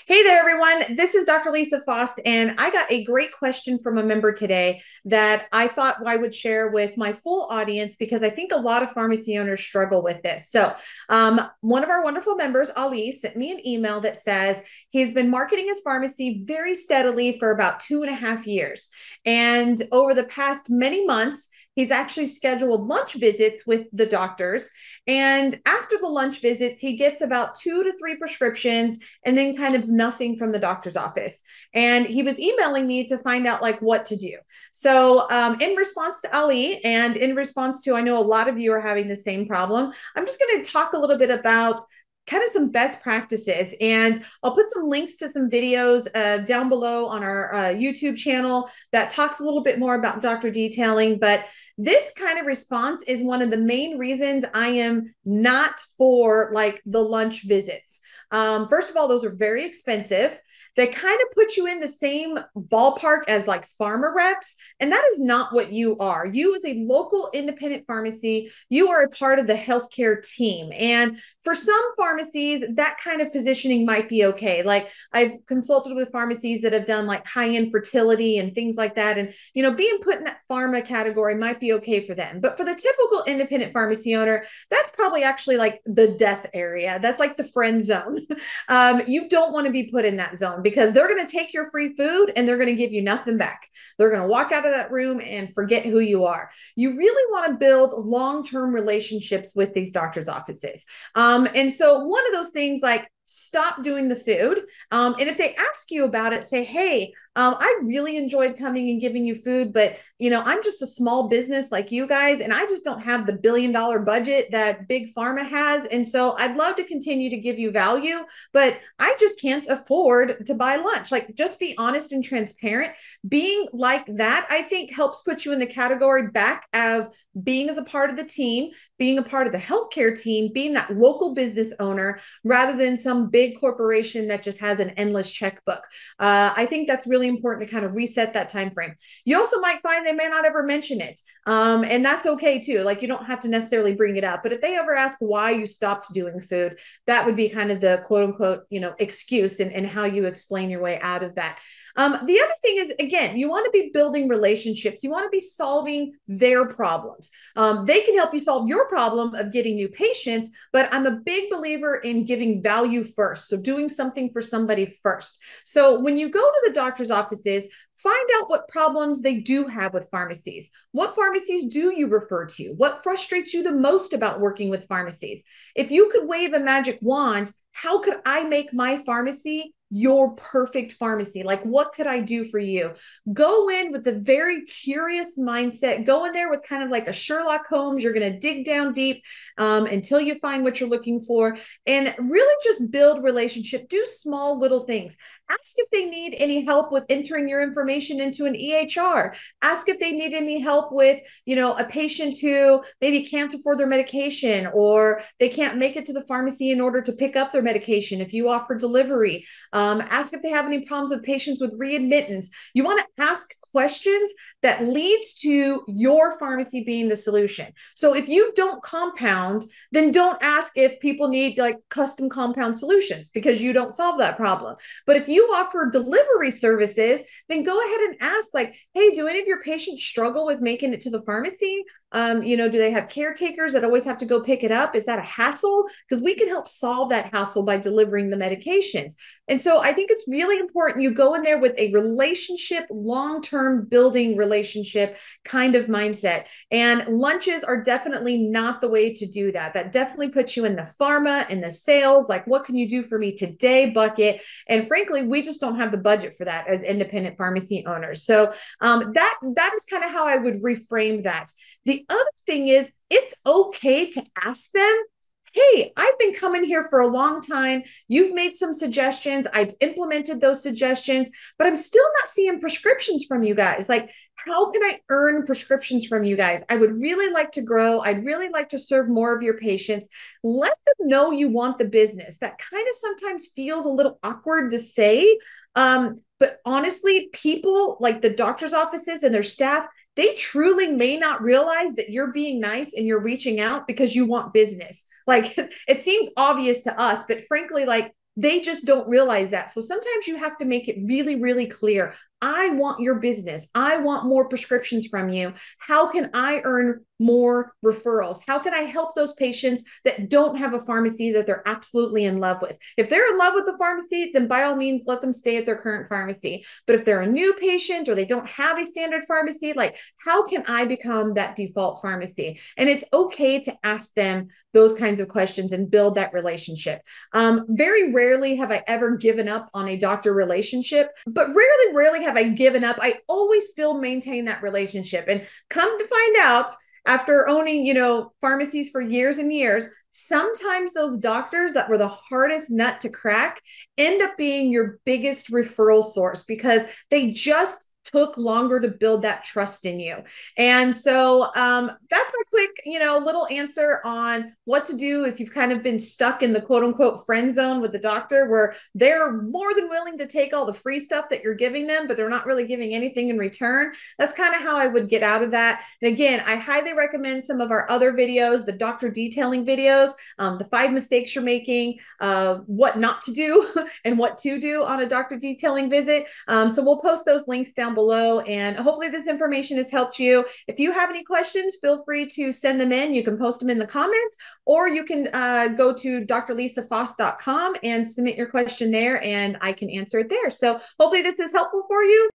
Hey there, everyone. This is Dr. Lisa Faast, and I got a great question from a member today that I thought I would share with my full audience because I think a lot of pharmacy owners struggle with this. One of our wonderful members, Ali, sent me an email that says he's been marketing his pharmacy very steadily for about 2.5 years. And over the past many months, he's actually scheduled lunch visits with the doctors. And after the lunch visits, he gets about 2 to 3 prescriptions and then kind of nothing from the doctor's office. And he was emailing me to find out like what to do. In response to Ali and in response to, I know a lot of you are having the same problem, I'm just going to talk a little bit about kind of some best practices. And I'll put some links to some videos down below on our YouTube channel that talks a little bit more about doctor detailing. But this kind of response is one of the main reasons I am not for like the lunch visits. First of all, those are very expensive. They kind of put you in the same ballpark as like pharma reps. And that is not what you are. You, as a local independent pharmacy, you are a part of the healthcare team. And for some pharmacies, that kind of positioning might be okay. Like I've consulted with pharmacies that have done like high-end fertility and things like that. And, being put in that pharma category might be okay for them. But for the typical independent pharmacy owner, that's probably actually like the death area. That's like the friend zone. You don't want to be put in that zone because they're going to take your free food and they're going to give you nothing back. They're going to walk out of that room and forget who you are. You really want to build long-term relationships with these doctors' offices. And so one of those things like stop doing the food. And if they ask you about it, say, hey, I really enjoyed coming and giving you food, but I'm just a small business like you guys, and I just don't have the $1 billion budget that big pharma has. And so I'd love to continue to give you value, but I just can't afford to buy lunch. Like, just be honest and transparent. Being like that, I think, helps put you in the category back of being as a part of the team, being a part of the healthcare team, being that local business owner rather than some big corporation that just has an endless checkbook. I think that's really important to kind of reset that time frame. You also might find they may not ever mention it. And that's okay too. Like, you don't have to necessarily bring it up, but if they ever ask why you stopped doing food, that would be kind of the quote unquote, excuse and how you explain your way out of that. The other thing is, again, you want to be building relationships. You want to be solving their problems. They can help you solve your problem of getting new patients, but I'm a big believer in giving value first. So doing something for somebody first. So when you go to the doctor's offices, find out what problems they do have with pharmacies. What pharmacies do you refer to? What frustrates you the most about working with pharmacies? If you could wave a magic wand, how could I make my pharmacy your perfect pharmacy? Like, what could I do for you? Go in with a very curious mindset. Go in there with kind of like a Sherlock Holmes. You're going to dig down deep until you find what you're looking for, and really just build relationship. Do small little things. Ask if they need any help with entering your information into an EHR. Ask if they need any help with, a patient who maybe can't afford their medication or they can't make it to the pharmacy in order to pick up their medication. If you offer delivery, ask if they have any problems with patients with readmittance. You want to ask questions that leads to your pharmacy being the solution. So if you don't compound, then don't ask if people need like custom compound solutions because you don't solve that problem. But if you offer delivery services, then go ahead and ask like, hey, do any of your patients struggle with making it to the pharmacy? Do they have caretakers that always have to go pick it up? Is that a hassle? Because we can help solve that hassle by delivering the medications. And so I think it's really important you go in there with a relationship, long-term building relationship kind of mindset. And lunches are definitely not the way to do that. That definitely puts you in the pharma and the sales, like what can you do for me today bucket. And frankly, we just don't have the budget for that as independent pharmacy owners. So that is kind of how I would reframe that. The other thing is, it's okay to ask them, hey, I've been coming here for a long time. You've made some suggestions. I've implemented those suggestions, but I'm still not seeing prescriptions from you guys. Like, how can I earn prescriptions from you guys? I would really like to grow. I'd really like to serve more of your patients. Let them know you want the business. That kind of sometimes feels a little awkward to say. But honestly, people like the doctor's offices and their staff, they truly may not realize that you're being nice and you're reaching out because you want business. Like, it seems obvious to us, but frankly, like, They just don't realize that. So sometimes you have to make it really, really clear. I want your business. I want more prescriptions from you. How can I earn more referrals? How can I help those patients that don't have a pharmacy that they're absolutely in love with? If they're in love with the pharmacy, then by all means, let them stay at their current pharmacy. But if they're a new patient or they don't have a standard pharmacy, like, how can I become that default pharmacy? And it's okay to ask them those kinds of questions and build that relationship. Very rarely have I ever given up on a doctor relationship, but rarely have I given up. I always still maintain that relationship. And come to find out, after owning, pharmacies for years and years, sometimes those doctors that were the hardest nut to crack end up being your biggest referral source because they just took longer to build that trust in you. And so that's my quick, little answer on what to do if you've kind of been stuck in the quote unquote friend zone with the doctor, where they're more than willing to take all the free stuff that you're giving them, but they're not really giving anything in return. That's kind of how I would get out of that. And again, I highly recommend some of our other videos, the doctor detailing videos, the 5 mistakes you're making, what not to do and what to do on a doctor detailing visit. So we'll post those links down below, and hopefully this information has helped you. If you have any questions, feel free to send them in. You can post them in the comments, or you can go to drlisafaast.com and submit your question there, and I can answer it there. So hopefully this is helpful for you.